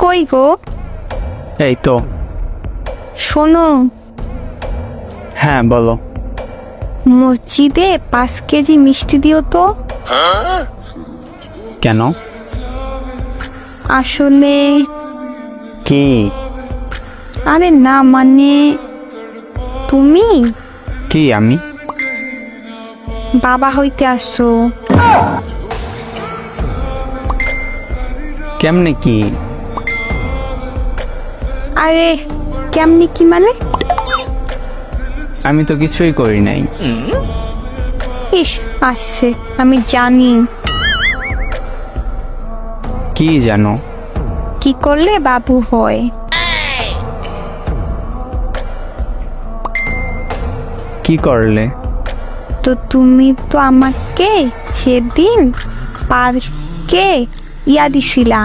কই গো? এই তো। শোনো, হ্যাঁ বলো। মসজিদে 5 কেজি মিষ্টি দিও তো। কেন? আসলে কি? আরে না মানে তুমি কি আমি? বাবা হইতে আসছো। কেমনে কি? আরে কেমনি কি মানে? আমি তো কিছুই করি নাই। ইস, আসছে, আমি জানি। কি জানো? কি করলে বাবু হয়। কি করলে? তো তুমি তো আমাকে সেদিন পার্কে দিছিলা।